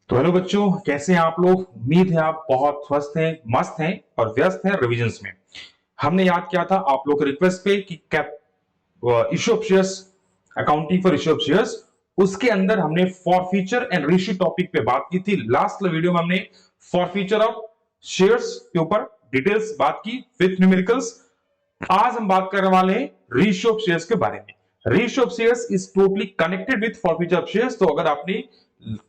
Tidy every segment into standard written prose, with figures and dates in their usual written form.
तो हेलो बच्चों, कैसे हैं आप लोग। उम्मीद है आप बहुत स्वस्थ हैं, मस्त हैं और व्यस्त हैं रिविजन्स में। हमने याद किया था आप लोग के रिक्वेस्ट पे कि cap issue of shares, accounting for issue of shares, उसके अंदर हमने फॉरफीचर एंड रीइश्यू टॉपिक पे बात की थी। लास्ट वीडियो में हमने फॉरफीचर ऑफ शेयर्स के ऊपर डिटेल्स बात की विथ न्यूमेरिकल्स। आज हम बात करने वाले हैं रीइश्यू ऑफ शेयर्स के बारे में। Reissue of shares is totally connected with forfeiture of shares. तो अगर आपने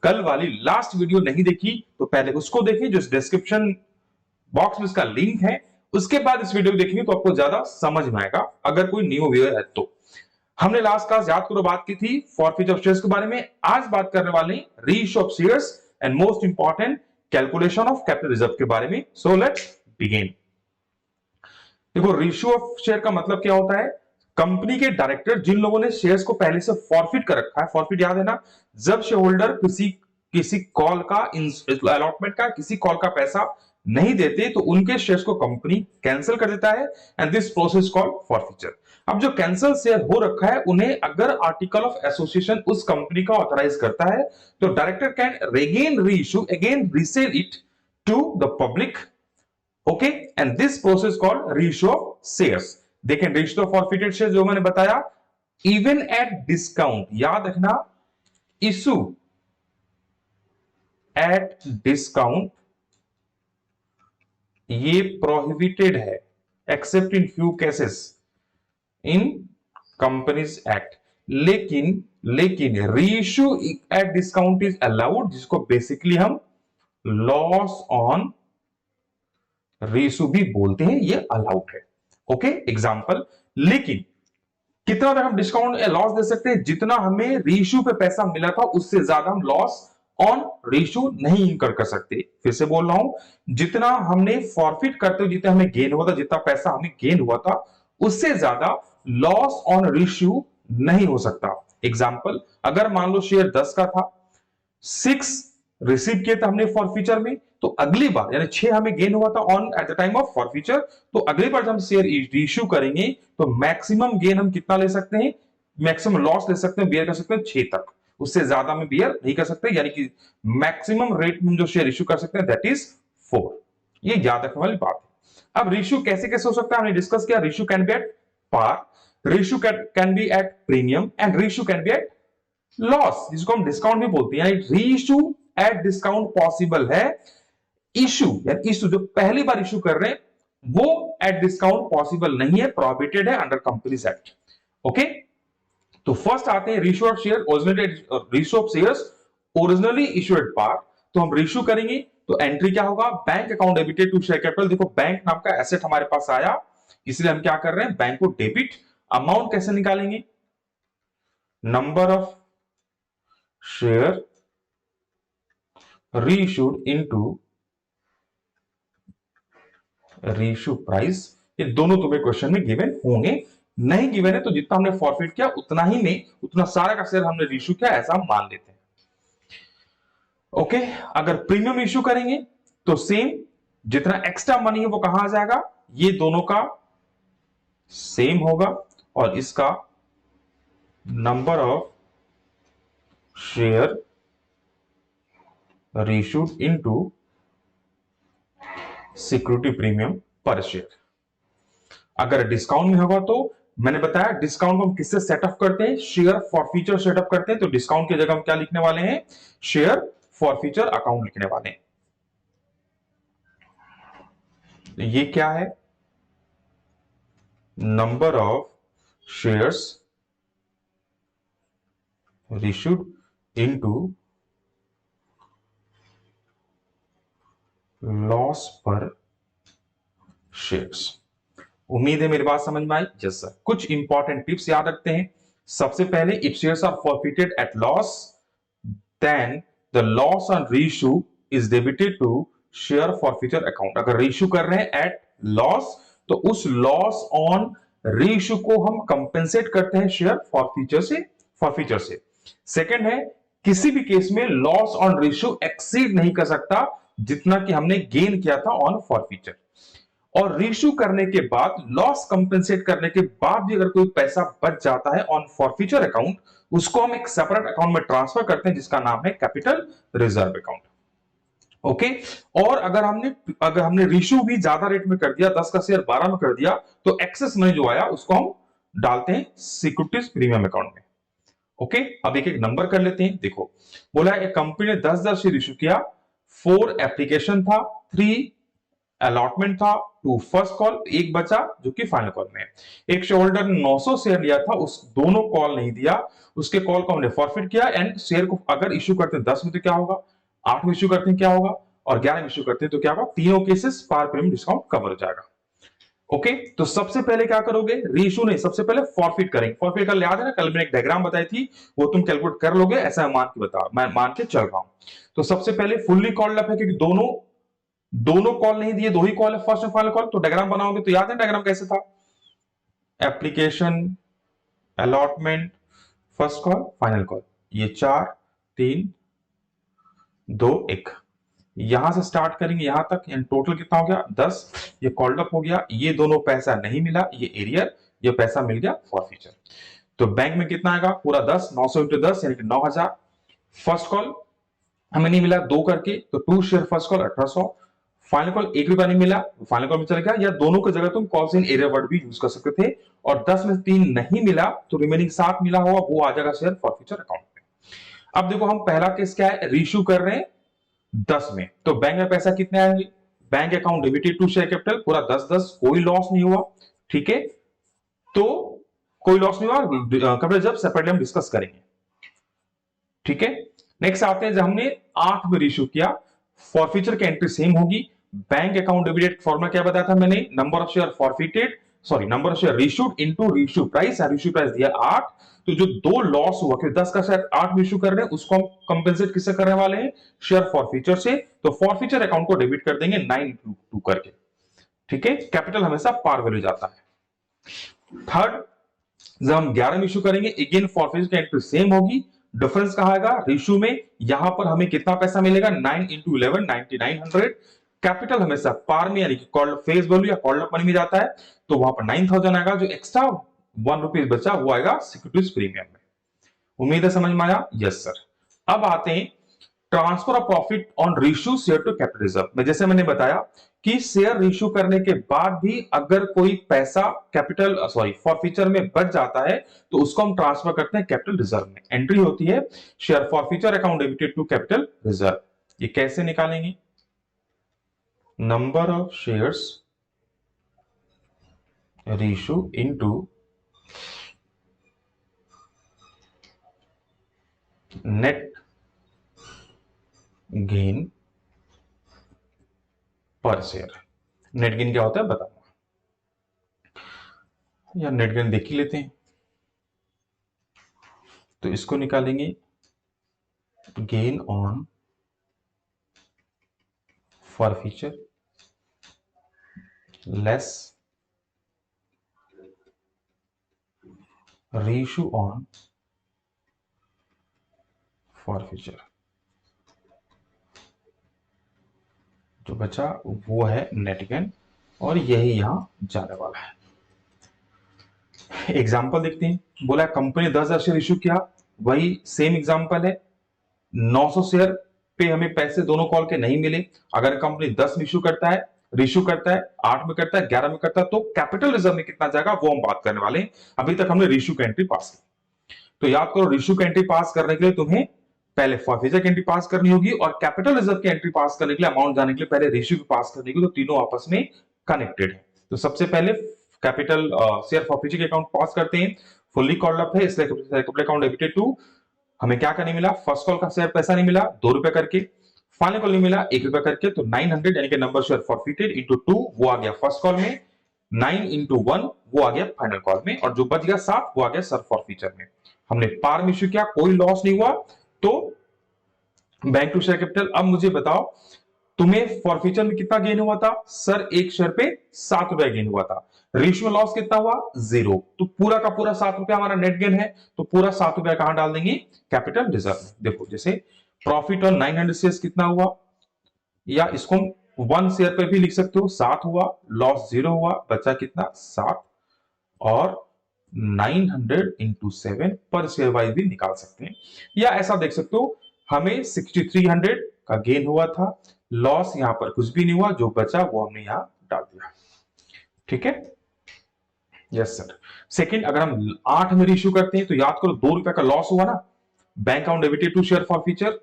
कल वाली लास्ट वीडियो नहीं देखी तो पहले उसको देखिए, जो डिस्क्रिप्शन बॉक्स में इसका लिंक है। उसके बाद इस वीडियो को देखेंगे तो आपको ज्यादा समझ में आएगा, अगर कोई न्यू व्यूअर है तो। हमने लास्ट क्लास याद करो बात की थी फॉरफीचर ऑफ शेयर्स के बारे में। आज बात करने वाले हैं reissue of shares and most important calculation of capital reserve के बारे में। So let's begin. देखो, रेशियो ऑफ शेयर का मतलब क्या होता है। कंपनी के डायरेक्टर, जिन लोगों ने शेयर्स को पहले से फॉरफिट कर रखा है, फॉरफिट याद है ना, जब शेयर होल्डर किसी किसी कॉल का, अलॉटमेंट का, किसी कॉल का पैसा नहीं देते तो उनके शेयर्स को कंपनी कैंसिल कर देता है and this process called forfeiture. अब जो कैंसिल शेयर हो रखा है उन्हें अगर आर्टिकल ऑफ एसोसिएशन उस कंपनी का ऑथराइज करता है तो director can again reissue, again resell it to the public. Okay, and this process called ratio of shares. देखें, रेशियो ऑफ फॉरफिटेड शेयर जो मैंने बताया, इवन एट डिस्काउंट, याद रखना, इशू एट डिस्काउंट ये प्रोहिबिटेड है except in few cases in companies act. लेकिन लेकिन reissue at discount is allowed, जिसको बेसिकली हम लॉस ऑन रेशो भी बोलते हैं, ये अलाउड है। Okay, example. लेकिन कितना तक हम डिस्काउंट या लॉस दे सकते हैं, जितना हमें रेशो पे पैसा मिला था उससे ज्यादा हम लॉस ऑन रेशो नहीं इनकर कर सकते। फिर से बोल रहा हूं, जितना हमने फॉरफिट करते हुए जितना हमें गेन हुआ था, जितना पैसा हमें गेन हुआ था उससे ज्यादा लॉस ऑन रेशो नहीं हो सकता। एग्जांपल, अगर मान लो शेयर 10 का था, 6 रिसीव किए थे हमने फॉरफीचर में, तो अगली बार यानी 6 हमें गेन हुआ था on eight the time of forfeiture, तो अगली बार जब हम शेयर इश्यू करेंगे तो मैक्सिमम गेन हम कितना ले सकते हैं, मैक्सिमम लॉस ले सकते हैं, बियर कर सकते हैं 6 तक। उससे ज्यादा में बियर नहीं कर सकते, यानी कि मैक्सिमम रेट में जो शेयर इश्यू कर सकते हैं दैट इज 4। ये याद रखने वाली बात है। अब रेशियो कैसे कैसे हो सकता है, हमने डिस्कस किया। Ratio can be at par, ratio can be at premium and ratio can be at loss, जिसको हम डिस्काउंट भी बोलते हैं। रीइश्यू एट डिस्काउंट पॉसिबल है, इशू या इशू जो पहली बार इशू कर रहे हैं वो एट डिस्काउंट पॉसिबल नहीं है, प्रोहिबिटेड है अंडर कंपनीज एक्ट। ओके, तो फर्स्ट आते हैं ratio of share, ratio of shares originally issue at par. तो हम रेशियो करेंगे तो एंट्री क्या होगा, bank account debited to share capital. देखो, बैंक नाम का एसेट हमारे पास आया, इसलिए हम क्या कर रहे हैं, बैंक को डेबिट। अमाउंट कैसे निकालेंगे, number of share reissued into ratio price. ये दोनों तुम्हें क्वेश्चन में गिवन होंगे, नहीं गिवन है तो जितना हमने फॉरफिट किया उतना ही में उतना सारा का शेयर हमने रेशियो किया, ऐसा हम मान लेते हैं। ओके, अगर प्रीमियम इश्यू करेंगे तो सेम, जितना एक्स्ट्रा मनी है वो कहां आ जाएगा, ये दोनों का सेम होगा और इसका number of share reissued into security premium पर शेयर। अगर डिस्काउंट में होगा तो मैंने बताया डिस्काउंट को हम किससे सेटअप करते हैं, शेयर फॉरफीचर सेटअप करते हैं। तो डिस्काउंट की जगह हम क्या लिखने वाले हैं, शेयर फॉरफीचर अकाउंट लिखने वाले हैं। तो ये क्या है, number of shares reissued into loss पर शेयर्स। उम्मीद है मेरी बात समझ में आई। यस सर, कुछ इंपॉर्टेंट टिप्स याद रखते हैं। सबसे पहले, if shares are forfeited at loss then the loss on reissue is debited to share forfeiture account. अगर रीइश्यू कर रहे हैं एट लॉस तो उस लॉस ऑन रीइश्यू को हम कंपेंसेट करते हैं शेयर फॉरफिचर से। सेकंड है, किसी भी केस में लॉस ऑन रीइश्यू एक्सीड नहीं कर सकता जितना कि हमने गेन किया था ऑन फॉरफिचर। और रीइश्यू करने के बाद लॉस कंपेंसेट करने के बाद भी अगर कोई पैसा बच जाता है ऑन फॉरफीचर अकाउंट, उसको हम एक सेपरेट अकाउंट में ट्रांसफर करते हैं जिसका नाम है कैपिटल रिजर्व अकाउंट। ओके। और अगर हमने रीइश्यू भी ज्यादा रेट में कर दिया, 10 का शेयर 12 में कर दिया, तो एक्सेस मनी जो आया उसको हम डालते हैं सिक्योरिटीज प्रीमियम अकाउंट में। ओके। अब एक एक नंबर कर लेते हैं। देखो, बोला एक कंपनी ने 10,000 शेयर इश्यू किया, 4 एप्लीकेशन था, 3 अलॉटमेंट था, 2 फर्स्ट कॉल, एक बचा जो कि फाइनल कॉल में है। एक शेयर होल्डर ने 900 शेयर लिया था, उस दोनों कॉल नहीं दिया, उसके कॉल को हमने फॉरफिट किया एंड शेयर को अगर इश्यू करते हैं 10 में तो क्या होगा, 8 में इश्यू करते हैं क्या होगा, और 11 में इश्यू करते हैं तो क्या होगा, तीनों cases par premium discount cover हो जाएगा। ओके। तो सबसे पहले क्या करोगे, रीइश्यू नहीं, सबसे पहले फॉरफिट करेंगे। फॉरफिट का याद है ना, कल मैंने एक डायग्राम बताई थी, वो तुम कैलकुलेट कर लोगे, ऐसा मैं मान के चल रहा हूं। तो सबसे पहले फुल्ली कॉल्ड अप है क्योंकि दोनों कॉल नहीं दिए, 2 ही कॉल है, फर्स्ट और फाइनल कॉल। तो डायग्राम बनाओगे तो याद है डायग्राम कैसे था, application, allotment, first call, final call, ये 4 3 2 1, यहां से स्टार्ट करेंगे यहां तक, टोटल कितना हो गया 10। ये कॉल्ड अप हो गया, ये दोनों पैसा नहीं मिला, ये एरियर, ये पैसा मिल गया फॉरफीचर। तो बैंक में कितना आएगा, पूरा 10, 900 इंटू 10 यानी कि 9,000। फर्स्ट कॉल हमें नहीं मिला 2 करके, तो 2 share first call 1800। Final call 1 रुपया नहीं मिला, फाइनल कॉल में चल गया, या दोनों की जगह तुम कॉल्स इन एरिया वर्ड भी यूज कर सकते थे। और 10 में 3 नहीं मिला तो रिमेनिंग 7 मिला होगा, वो आ जाएगा शेयर फॉरफीचर अकाउंट में। अब देखो, हम पहला केस क्या है, रीइश्यू कर रहे हैं 10 में, तो बैंक में पैसा कितने आएंगे, bank account debited to share capital, पूरा 10-10, कोई लॉस नहीं हुआ। ठीक है, तो कोई लॉस नहीं हुआ, कैपिटल जब सेपरेटली हम डिस्कस करेंगे। ठीक है, नेक्स्ट आते हैं, जब हमने 8 में रीइश्यू किया, फॉरफीचर की एंट्री सेम होगी। बैंक अकाउंट डेबिटेड फॉर्मूला क्या बताया था मैंने, number of share forfeited, sorry number of share reissued into reissue price, reissue price दिया 8। तो जो 2 लॉस हुआ, क्योंकि 10 का शेयर 8 में इश्यू कर रहे हैं, उसको हम कंपेंसेट किससे करने वाले हैं, शेयर फॉरफीचर से। तो फॉरफीचर अकाउंट को डेबिट कर देंगे 9 करके। ठीक है, कैपिटल हमेशा पार वैल्यू जाता है। थर्ड, जब हम 11 में इश्यू करेंगे, अगेन फॉरफीचर की एंट्री सेम होगी। डिफरेंस कहां आएगा, रीइश्यू में, यहां पर हमें कितना पैसा मिलेगा, 9 इंटू 11 9900। कैपिटल हमेशा पार में यानी कि कॉल्ड फेस वैल्यू या कॉल्ड अप मनी में जाता है, तो वहां पर 9000 आएगा, जो एक्स्ट्रा 1 रुपीज बचा वो आएगा सिक्योरिटीज प्रीमियम में। उम्मीद है समझ में आया, यस सर। अब आते हैं transfer of profit on reissue share to capital reserve में। जैसे मैंने बताया कि शेयर रीइश्यू करने के बाद भी अगर कोई पैसा कैपिटल फॉरफीचर में बच जाता है, तो उसको हम ट्रांसफर करते हैं कैपिटल रिजर्व में। एंट्री होती है share forfeiture account debited to capital reserve. ये कैसे निकालेंगे, number of shares reissue into net gain पर शेयर। नेट गेन क्या होता है बताऊंगा, या नेट गेन देख ही लेते हैं। तो इसको निकालेंगे, gain on forfeiture less reissue on forfeiture, जो बचा वो है नेट गेन, और यही यहां जाने वाला है। एग्जांपल देखते हैं, बोला कंपनी 10,000 शेयर इश्यू किया, वही सेम एग्जांपल है, 900 शेयर पे हमें पैसे दोनों कॉल के नहीं मिले। अगर कंपनी 10 में इश्यू करता है, रीइश्यू करता है, 8 में करता है, 11 में करता है, तो कैपिटल रिजर्व में कितना जाएगा वो हम बात करने वाले हैं। अभी तक हमने रीइश्यू की एंट्री पास की, तो याद करो रीइश्यू की एंट्री पास करने के लिए तुम्हें पहले फॉरफीचर की एंट्री पास करनी होगी, और कैपिटल रिजर्व की एंट्री पास करने के लिए, अमाउंट जाने के लिए पहले रीइश्यू की पास करनी होगी। तो तीनों आपस में कनेक्टेड है। तो सबसे पहले कैपिटल शेयर फॉरफीचर के अकाउंट पास करते हैं, फुल्ली कॉल्ड अप है इसलिए कैपिटल अकाउंट डेबिटेड टू, हमें क्या करने मिला, फर्स्ट कॉल का शेयर पैसा नहीं मिला 2 रुपए करके, फाइनल कॉल नहीं मिला 1 रुपया करके, तो 900 यानी कि नंबर शेयर फॉरफिटेड इनटू 2 वो आ गया फर्स्ट कॉल में, 9 इंटू 1 वो आ गया फाइनल कॉल में, और जो बच गया 7 वो आ गया सर फॉरफीचर में। हमने पार में इश्यू किया, कोई लॉस नहीं हुआ, तो बैंक टू शेयर कैपिटल। अब मुझे बताओ तुम्हें फॉरफीचर में कितना गेन हुआ था, सर एक शेयर पे 7 रुपया गेन हुआ था। रेशियो लॉस कितना हुआ 0, तो पूरा का पूरा 7 रुपया हमारा नेट गेन है, तो पूरा 7 रुपया कहां डाल देंगे, कैपिटल रिजर्व में। देखो जैसे प्रॉफिट ऑन 900 शेयर्स कितना हुआ, या इसको 1 शेयर पे भी लिख सकते हो 7 हुआ, लॉस 0 हुआ, बचा कितना 7, और 900 इंटू 7 पर शेयर वाइज भी निकाल सकते हैं। या ऐसा देख सकते हो हमें 6300 का गेन हुआ था, लॉस यहां पर कुछ भी नहीं हुआ, जो बचा वो हमने यहां डाल दिया। ठीक है, यस सर। सेकंड, अगर हम 8 में इश्यू करते हैं तो याद करो 2 रुपए का लॉस हुआ ना, bank account debited to share forfeiture,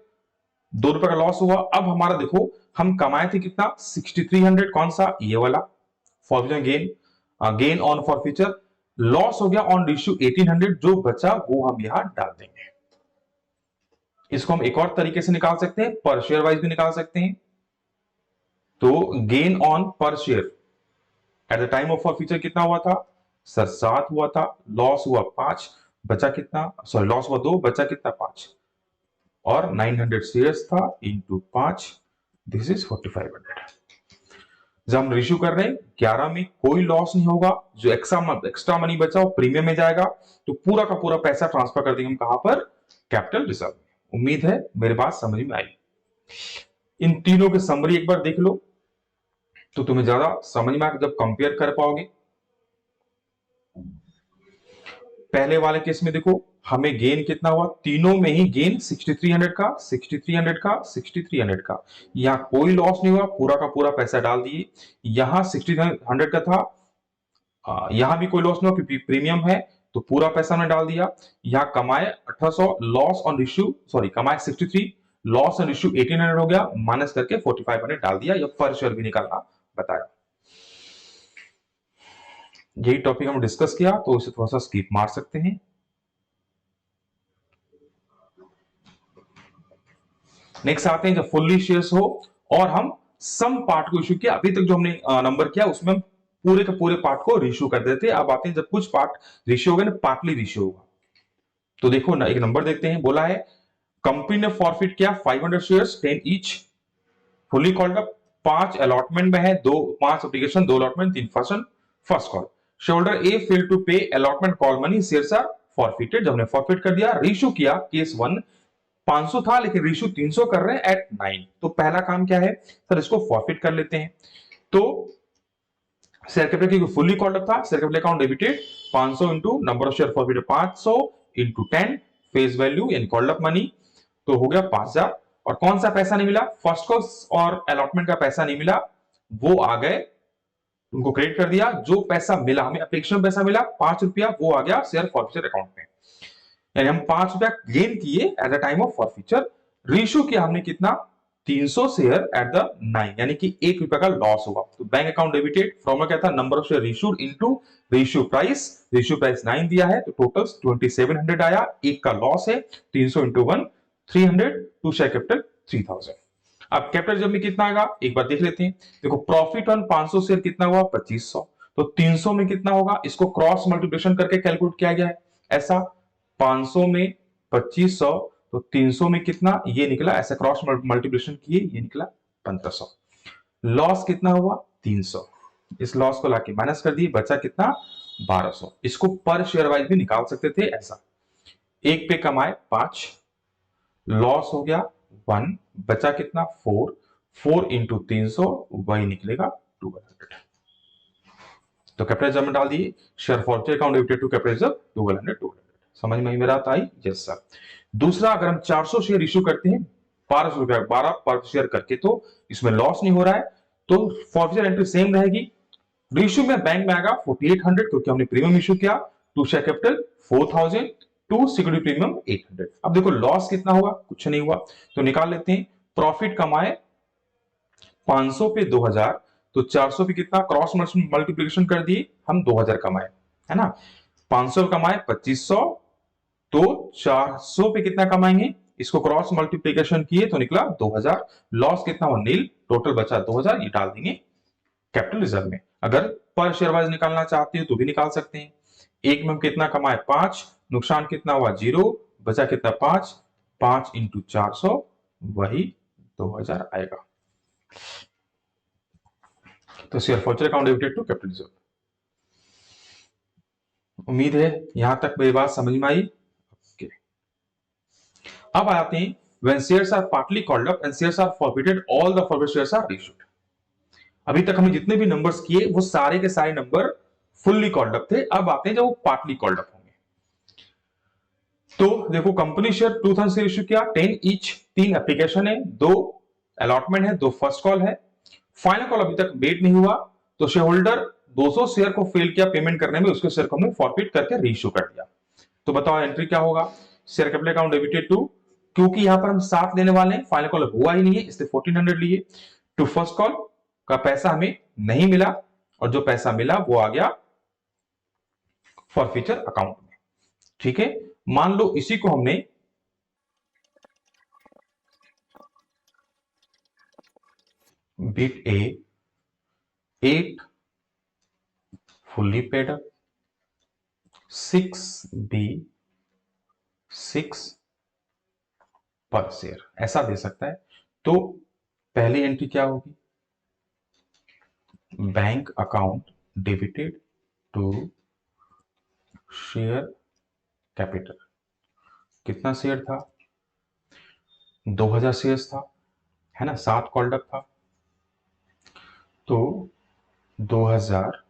2 रुपए का लॉस हुआ। अब हमारा देखो हम कमाए थे कितना 6300, कौन सा ये वाला for future gain, gain on for future, loss हो गया ऑन इश्यू 1800, जो बचा वो हम यहां डाल देंगे। इसको हम एक और तरीके से निकाल सकते हैं, पर शेयर वाइज भी निकाल सकते हैं। तो गेन ऑन पर share eight the time of for future कितना हुआ था सर 7 हुआ था, लॉस हुआ 5, बचा कितना, सॉरी लॉस हुआ 2, बचा कितना 5, और 900 शेयर्स था इंटू 5, दिस इज 4500। जब हम रिश्यू कर रहे हैं 11 में कोई लॉस नहीं होगा, जो एक्स्ट्रा मनी बचा वो प्रीमियम में जाएगा, तो पूरा का पूरा पैसा ट्रांसफर कर देंगे हम कहां पर, कैपिटल रिजर्व में। उम्मीद है मेरे बात समझ में आई। इन तीनों की समरी एक बार देख लो तो तुम्हें ज्यादा समझ में आकर जब कंपेयर कर पाओगे। पहले वाले केस में देखो हमें गेन कितना हुआ, तीनों में ही गेन 6300 का 6300 का 6300 का, यहां कोई लॉस नहीं हुआ, पूरा का पूरा पैसा डाल दिए। यहां 6300 का था, यहां भी कोई लॉस नहीं हुआ क्योंकि प्रीमियम है, तो पूरा पैसा हमने डाल दिया। यहां कमाए 1800, लॉस ऑन इश्यू, सॉरी कमाए 63, लॉस ऑन इश्यू 1800 हो गया, माइनस करके 4500 डाल दिया। या पर शेयर भी निकालना बताया। यही टॉपिक हम डिस्कस किया, तो इसे थोड़ा सा स्किप मार सकते हैं। नेक्स्ट आते हैं जब फुल्ली शेयर्स हो और हम सम पार्ट को इश्यू किया। अभी तक जो हमने नंबर किया उसमें हम पूरे के पूरे पार्ट को रिश्यू कर देते हैं। अब आते हैं जब कुछ पार्ट रिश्यू हो गए ना, पार्टली रिश्यू होगा। तो देखो ना, एक नंबर देखते हैं, बोला है कंपनी ने फॉरफिट किया 500 shares 10 each, fully called up, 5 allotment में है, 5 application, 2 allotment, 3 first call. Shareholder A fail to pay allotment call money, shares are forfeited. जब हमने फॉरफिट कर दिया, रिश्यू किया, केस 1 500 था लेकिन रिश्यू 300 कर रहे हैं एट 9, तो पहला काम क्या है सर, इसको फॉरफिट कर लेते हैं। तो शेयर कैपिटल की फुल्ली कॉल्ड अप था, share capital account debited 500 into number of share forfeited 500 into 10 face value यानी कॉल्ड अप मनी, तो हो गया 5000। और कौन सा पैसा नहीं मिला, फर्स्ट कॉस्ट और अलॉटमेंट का पैसा नहीं मिला, वो आ गए, उनको क्रेडिट कर दिया। जो पैसा मिला हमें, अपेक्षा में पैसा मिला 5 रुपया, वो आ गया शेयर फॉरफिचर अकाउंट में, यानी हम 5 रुपया गेन किए at the time of forfeiture. Reissue किया हमने कितना 300 शेयर एट द 9, यानी कि 1 रुपया का लॉस हुआ। तो बैंक अकाउंट डेबिटेड, फॉर्मूला क्या था, number of share issued into रिश्यू price 9 दिया है तो टोटल 2700 आया, 1 का लॉस है, 300 इंटू 1 300, टू शेयर कैपिटल 3000। अब कैपिटल रिजर्व में कितना आएगा एक बार देख लेते हैं। देखो प्रॉफिट ऑन 500 शेयर कितना हुआ 2500, तो 300 में कितना होगा, इसको क्रॉस मल्टीप्लिकेशन करके कैलकुलेट किया गया है ऐसा, 500 में 2500, तो 300 में कितना ये निकला, ऐसा क्रॉस मल्टीप्लिकेशन किए ये निकला 1500। लॉस कितना हुआ 300, इस लॉस को लाके माइनस कर दिए, बचा कितना 1200। इसको पर शेयर वाइज भी निकाल सकते थे ऐसा, एक पे कमाए 5, लॉस हो गया 1, बचा कितना 4, 4 इंटू 300 वही निकलेगा 1200। तो कैपिटल रिजर्व में डाल दिए, share forfeiture account debited to capital reserve 1200। समझ में मेरा आता है, यस सर। दूसरा, अगर हम 400 शेयर इश्यू करते हैं 1200 रुपया 12 पर शेयर करके, तो इसमें लॉस नहीं हो रहा है, तो फॉरफिचर एंट्री सेम रहेगी। रिश्यू में बैंक में आएगा 4800 क्योंकि हमने प्रीमियम इश्यू किया, to share capital 4000, to security premium 800। अब देखो लॉस कितना हुआ, कुछ नहीं हुआ, तो निकाल लेते हैं। प्रॉफिट कमाए 500 पे 2000, तो 400 पे कितना क्रॉस मल्टीप्लिकेशन कर दिए हम 2000 कमाए, है ना, 500 कमाए 2500, तो 400 पे कितना कमाएंगे, इसको क्रॉस मल्टीप्लिकेशन किए तो निकला 2000। लॉस कितना हुआ नील, टोटल बचा 2000, ये डाल देंगे कैपिटल रिजर्व में। अगर पर शेयर वाइज निकालना चाहते हो तो भी निकाल सकते हैं। एक में हम कितना कमाए 5, नुकसान कितना हुआ 0, बचा कितना 5, 5 इंटू 400 वही 2000 आएगा। तो share forfeiture account debited to capital reserve. उम्मीद है यहां तक मेरी बात समझ में आई। अब आते हैं when shares are partly called up and shares are forfeited, all the forfeited shares are issued। अभी तक हमने जितने भी नंबर्स किए वो सारे के सारे नंबर फुल्ली कॉल्ड अप थे। अब आते हैं जब वो पार्टली कॉल्ड अप होंगे। तो देखो कंपनी शेयर 2000 से इश्यू किया 10 ईच, 3 एप्लीकेशन है, 2 अलॉटमेंट है, 2 फर्स्ट कॉल है। फाइनल कॉल अभी तक मेट नहीं हुआ, तो शेयर होल्डर 200 शेयर को फेल किया पेमेंट करने में, उसके शेयर को हमने फॉरफिट करके रीइश्यू कर दिया। तो बताओ एंट्री क्या होगा? Share capital account debited to, क्योंकि यहां पर हम 7 लेने वाले हैं, फाइनल कॉल हुआ ही नहीं है इसलिए 1400 लिए। टू फर्स्ट कॉल का पैसा हमें नहीं मिला और जो पैसा मिला वो आ गया फॉरफीचर अकाउंट में। ठीक है, मान लो इसी को हमने bit A 8 fully paid up, 6B 6 पर शेयर, ऐसा दे सकता है। तो पहली एंट्री क्या होगी? Bank account debited to share capital. कितना शेयर था? 2000 शेयर्स था, है ना, 7 कॉल्ड अप था, तो 2000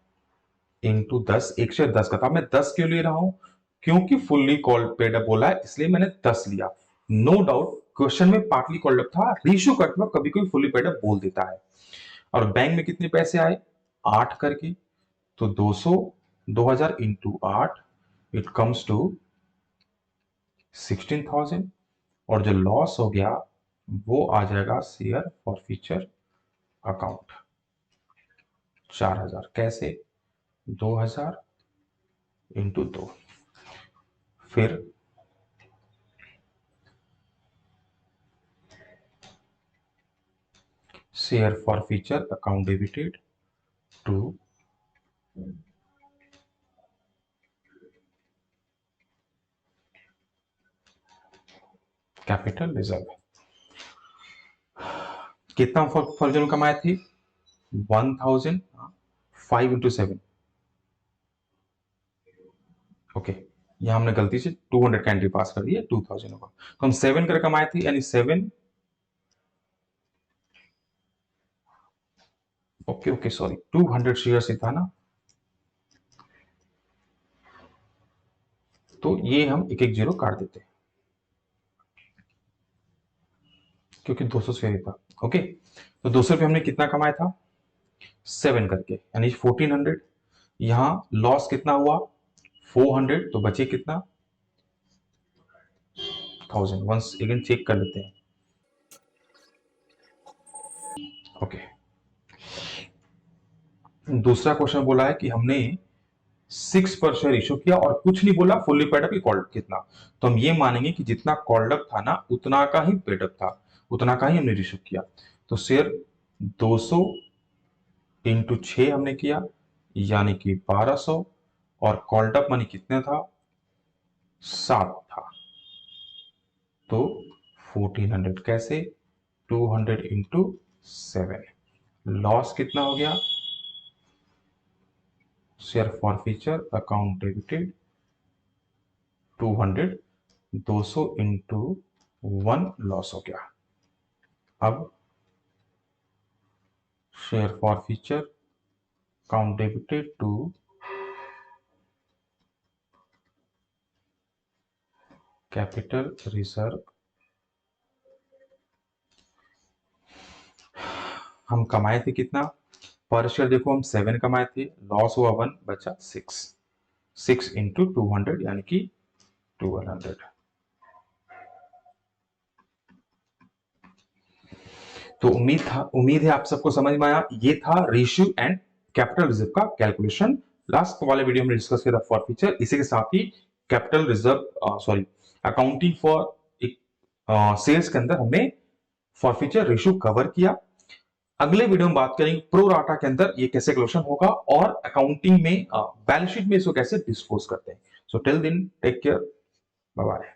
इंटू 10, एक शेयर 10 का था। मैं 10 क्यों ले रहा हूं? क्योंकि फुल्ली कॉल्ड पेड अप बोला है इसलिए मैंने 10 लिया। नो डाउट क्वेश्चन में पार्टली कॉल्ड अप था, रीइश्यू करते वक्त कभी कोई फुल्ली पेड अप बोल देता है। और बैंक में कितने पैसे आए? 8 करके, तो 200 2000 इंटू 8 इट कम्स टू 16,000, और जो लॉस हो गया वो आ जाएगा शेयर फॉरफीचर अकाउंट 4000। कैसे? 2000 इंटू 2, फिर share forfeiture account debited to capital reserve. कितना फॉर्चून कमाए थे? 1000, 5 इंटू 7। ओके, यहां हमने गलती से 200 का एंट्री पास कर दिया, 2000 होगा, तो हम 7 कर कमाए थे, यानी 7, ओके सॉरी 200 शेयर ही था ना, तो ये हम एक एक जीरो काट देते हैं क्योंकि 200 शेयर ही था। ओके, तो 200 पे हमने कितना कमाया था? 7 करके, यानी 1400। यहां लॉस कितना हुआ? 400, तो बचे कितना? 1000। वंस अगेन चेक कर लेते हैं। ओके, दूसरा क्वेश्चन बोला है कि हमने 6 पर शेयर इशू किया और कुछ नहीं बोला फुल्ली पेड अप कॉल्ड कितना, तो हम ये मानेंगे कि जितना कॉल्ड अप था ना उतना का ही पेड अप था, उतना का ही हमने इशू किया। तो शेयर 200 इंटू 6 हमने किया, यानी कि 1200, और कॉल्ड अप मनी कितने था? 7 था, तो 1400। कैसे? 200 इंटू 7। लॉस कितना हो गया? Share forfeiture account debited 200, 200 into 1 loss हो गया। अब share forfeiture account debited to capital reserve. हम कमाए थे कितना? पर शेयर देखो हम 7 कमाए थे, लॉस हुआ 1, बचा 6, 6 इंटू 200 यानी कि 1200। तो उम्मीद है आप सबको समझ में आया। ये था रेशियो एंड कैपिटल रिजर्व का कैलकुलेशन। लास्ट वाले वीडियो में डिस्कस किया था फॉरफीचर, इसी के साथ ही capital reserve sorry accounting for sales के अंदर हमने फॉरफीचर रेशियो कवर किया। अगले वीडियो में बात करेंगे प्रो राटा के अंदर ये कैसे कैलकुलेशन होगा और अकाउंटिंग में बैलेंस शीट में इसको कैसे डिस्पोज करते हैं। So till then take care, bye bye.